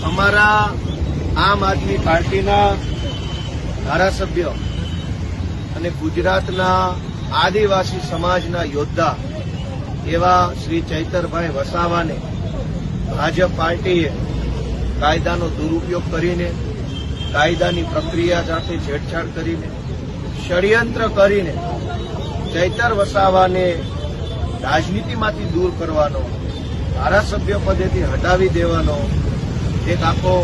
અમારા આમ આદમી પાર્ટીના ધારાસભ્ય અને ગુજરાતના આદિવાસી સમાજના યોદ્ધા એવા શ્રી ચૈતરભાઈ વસાવાને ભાજપ પાર્ટીએ કાયદાનો દુરુપયોગ કરીને, કાયદાની પ્રક્રિયા સાથે છેડછાડ કરીને, ષડયંત્ર કરીને ચૈતર વસાવાને રાજનીતિમાંથી દૂર કરવાનો, ધારાસભ્ય પદેથી હટાવી દેવાનો એક આખો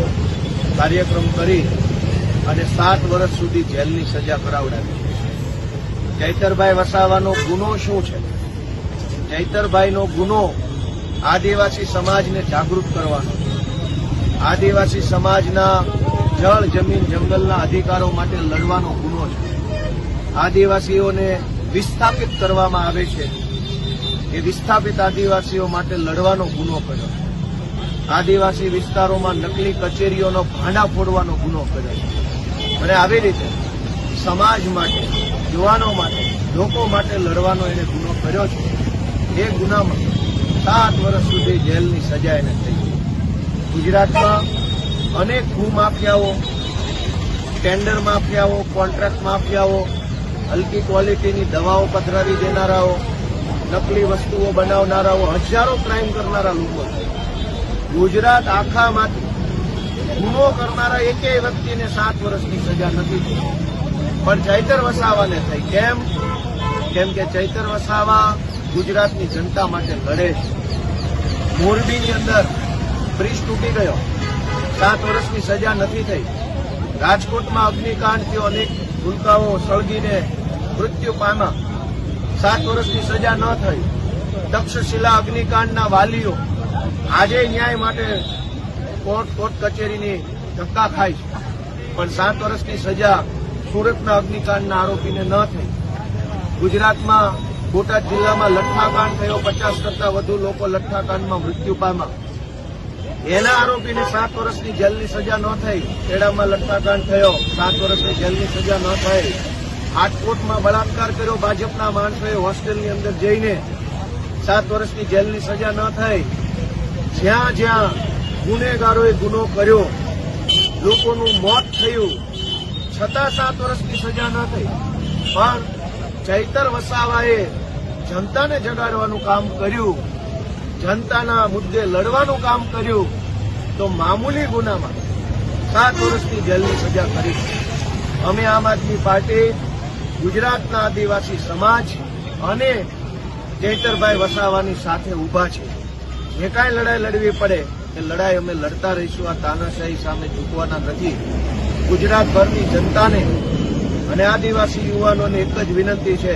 કાર્યક્રમ કરી અને 7 વર્ષ સુધી જેલની સજા કરાવડાવી. ચૈતરભાઈ વસાવાનો ગુનો શું છે? ચૈતરભાઈનો ગુનો આદિવાસી સમાજને જાગૃત કરવાનો, આદિવાસી સમાજના જળ, જમીન, જંગલના અધિકારો માટે લડવાનો ગુનો છે. આદિવાસીઓને વિસ્થાપિત કરવામાં આવે છે, એ વિસ્થાપિત આદિવાસીઓ માટે લડવાનો ગુનો કર્યો. આદિવાસી વિસ્તારોમાં નકલી કચેરીઓનો ભાંડા ફોડવાનો ગુનો કર્યો અને આવી રીતે સમાજ માટે, યુવાનો માટે, લોકો માટે લડવાનો એને ગુનો કર્યો છે. એ ગુનામાં 7 વર્ષ સુધી જેલની સજા એને થઈ. ગુજરાતમાં અનેક ભૂમાફિયાઓ, ટેન્ડર માફિયાઓ, કોન્ટ્રાક્ટ માફિયાઓ, હલકી ક્વોલિટીની દવાઓ પધરાવી દેનારાઓ, નકલી વસ્તુઓ બનાવનારાઓ, હજારો ક્રાઇમ કરનારા લોકો છે. ગુજરાત આખામાંથી ગુનો કરનારા એકેય વ્યક્તિને 7 વર્ષની સજા નથી થઈ, પણ ચૈતર વસાવાને થઈ. કેમ કે ચૈતર વસાવા ગુજરાતની જનતા માટે લડે છે. મોરબીની અંદર બ્રિજ તૂટી ગયો, 7 વર્ષની સજા નથી થઈ. રાજકોટમાં અગ્નિકાંડ થયો, અનેક ભૂલકાઓ સળગીને મૃત્યુ પામ્યા, 7 વર્ષની સજા ન થઈ. તક્ષશિલા અગ્નિકાંડના વાલીઓ આજે ન્યાય માટે કોર્ટ કચેરીની ધક્કા ખાય છે, પણ 7 વર્ષની સજા સુરતના અગ્નિકાંડના આરોપીને ન થઈ. ગુજરાતમાં બોટાદ જિલ્લામાં લઠ્ઠાકાંડ થયો, 50 કરતા વધુ લોકો લઠ્ઠાકાંડમાં મૃત્યુ પામ્યા. એના આરોપીને 7 વર્ષની જેલની સજા ન થઈ. ખેડામાં લઠ્ઠાકાંડ થયો, 7 વર્ષની જેલની સજા ન થઈ. રાજકોટમાં બળાત્કાર કર્યો ભાજપના માણસોએ હોસ્ટેલની અંદર જઈને, 7 વર્ષની જેલની સજા ન થઈ. જ્યાં જ્યાં ગુનેગારોએ ગુનો કર્યો, લોકોનું મોત થયું, છતાં 7 વર્ષની સજા ન થઈ. પણ ચૈતર વસાવાએ જનતાને જગાડવાનું કામ કર્યું, જનતાના મુદ્દે લડવાનું કામ કર્યું, તો મામૂલી ગુનામાં 7 વર્ષની જેલની સજા કરી. અમે આમ આદમી પાર્ટી, ગુજરાતના આદિવાસી સમાજ અને ચૈતરભાઈ વસાવાની સાથે ઉભા છે. જે કાંઈ લડાઈ લડવી પડે એ લડાઈ અમે લડતા રહીશું. આ તાનાશાહી સામે ઝૂકવાના નથી. ગુજરાતભરની જનતાને અને આદિવાસી યુવાનોને એક જ વિનંતી છે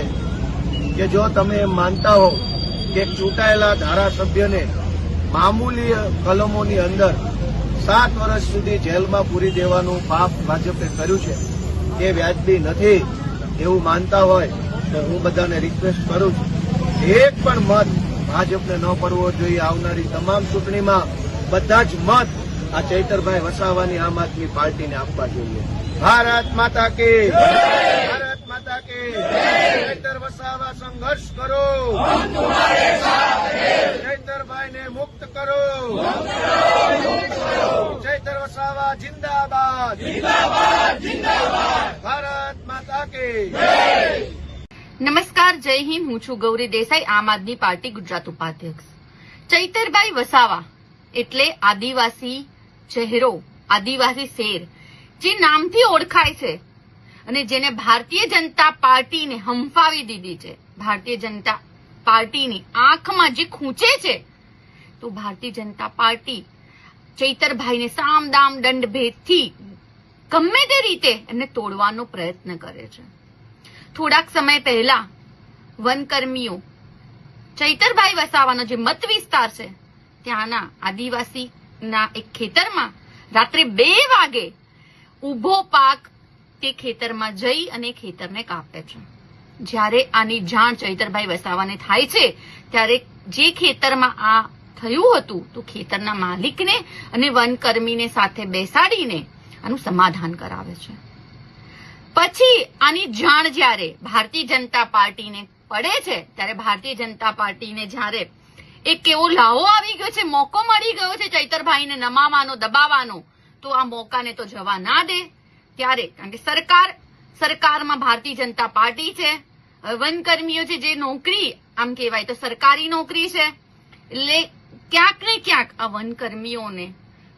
કે જો તમે એમ માનતા હો કે ચૂંટાયેલા ધારાસભ્યને મામૂલી કલમોની અંદર 7 વર્ષ સુધી જેલમાં પૂરી દેવાનું પાપ ભાજપે કર્યું છે, એ વ્યાજબી નથી એવું માનતા હોય તો હું બધાને રિક્વેસ્ટ કરું છું, એક પણ મત ભાજપને ન પડવો જોઈએ. આવનારી તમામ ચૂંટણીમાં બધા જ મત આ ચૈતરભાઈ વસાવાની આમ આદમી પાર્ટીને આપવા જોઈએ. ભારત માતા કી, ભારત માતા કી. ચૈતર વસાવા સંઘર્ષ કરો, ચૈતરભાઈને મુક્ત કરો. ચૈતર વસાવા જિંદાબાદ, ભારત માતા કી. નમસ્કાર, જય હિન્દ. હું છું ગૌરી દેસાઈ, આમ આદમી પાર્ટી ગુજરાત ઉપાધ્યક્ષ. ચૈતરભાઈ વસાવા એટલે આદિવાસી ચહેરો, આદિવાસી શેર, જે નામથી ઓળખાય છે અને જેને ભારતીય જનતા પાર્ટીને હંફાવી દીધી છે. ભારતીય જનતા પાર્ટીની આંખમાં જે ખૂંચે છે, તો ભારતીય જનતા પાર્ટી ચૈતરભાઈને સામ દામ દંડ ભેદથી ગમે તે રીતે એમને તોડવાનો પ્રયત્ન કરે છે. થોડાક સમય પહેલા વનકર્મીઓ ચૈતરભાઈ વસાવાનો જે મત વિસ્તાર છે ત્યાંના આદિવાસીના એક ખેતરમાં રાત્રે 2 વાગે ઉભો પાક તે ખેતરમાં જઈ અને ખેતરને કાપે છે. જ્યારે આની જાણ ચૈતરભાઈ વસાવાને થાય છે ત્યારે જે ખેતરમાં આ થયું હતું તો ખેતરના માલિકને અને વનકર્મીને સાથે બેસાડીને આનું સમાધાન કરાવે છે. પછી આની જાણ જ્યારે ભારતીય જનતા પાર્ટીને પડે છે ત્યારે ભારતીય જનતા પાર્ટીને જ્યારે એક એવો લાહો આવી ગયો છે, મોકો મળી ગયો છે ચૈતરભાઈને નમાવાનો, દબાવવાનો, તો આ મોકાને તો જવા ના દે. ત્યારે કારણ કે સરકારમાં ભારતીય જનતા પાર્ટી છે, વનકર્મીઓ છે, જે નોકરી આમ કહેવાય તો સરકારી નોકરી છે, એટલે ક્યાંક ને ક્યાંક આ વનકર્મીઓને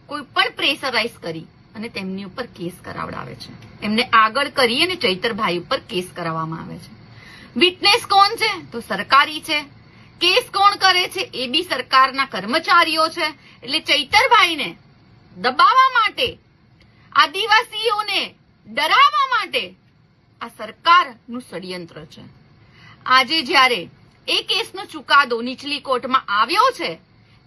કોઈ પણ પ્રેશરાઇઝ કરી અને તેમની ઉપર કેસ કરાવડાવે છે. એમને આગળ કરી અને ચૈતરભાઈ ઉપર કેસ કરાવવામાં આવે છે. વિટનેસ કોણ છે? તો સરકારી છે. કેસ કોણ કરે છે? એ બી સરકારના કર્મચારીઓ છે. એટલે ચૈતરભાઈને દબાવવા માટે, આદિવાસીઓને ડરાવવા માટે આ સરકારનું ષડયંત્ર છે. આજે જ્યારે એ કેસનો ચુકાદો નીચલી કોર્ટમાં આવ્યો છે,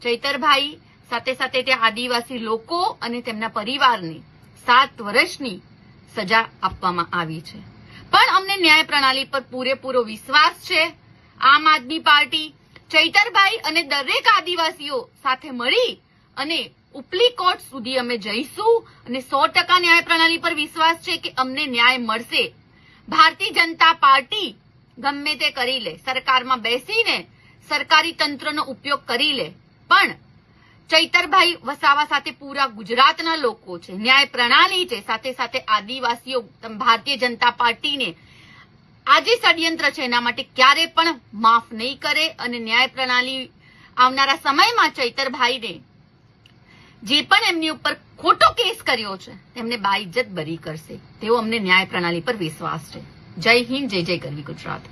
ચૈતરભાઈ સાથે સાથે ત્યાં આદિવાસી લોકો અને તેમના પરિવારને 7 વર્ષની સજા આપવામાં આવી છે. પણ અમને ન્યાય પ્રણાલી પર પૂરેપૂરો વિશ્વાસ છે. આમ આદમી પાર્ટી ચૈતરભાઈ અને દરેક આદિવાસીઓ સાથે મળી અને ઉપલી કોર્ટ સુધી અમે જઈશું અને 100% ન્યાય પ્રણાલી પર વિશ્વાસ છે કે અમને ન્યાય મળશે. ભારતીય જનતા પાર્ટી ગમે તે કરી લે, સરકારમાં બેસીને સરકારી તંત્રનો ઉપયોગ કરી લે, પણ ચૈતરભાઈ વસાવા સાથે પૂરા ગુજરાતના લોકો છે, ન્યાય પ્રણાલી છે, સાથે સાથે આદિવાસીઓ ભારતીય જનતા પાર્ટીને આ જે ષડયંત્ર છે એના માટે ક્યારે પણ માફ નહીં કરે અને ન્યાય પ્રણાલી આવનારા સમયમાં ચૈતરભાઈને જે પણ એમની ઉપર ખોટો કેસ કર્યો છે તેમને બાઇજ્જત બરી કરશે તેવો અમને ન્યાય પ્રણાલી પર વિશ્વાસ છે. જય હિન્દ, જય જય ગરવી ગુજરાત.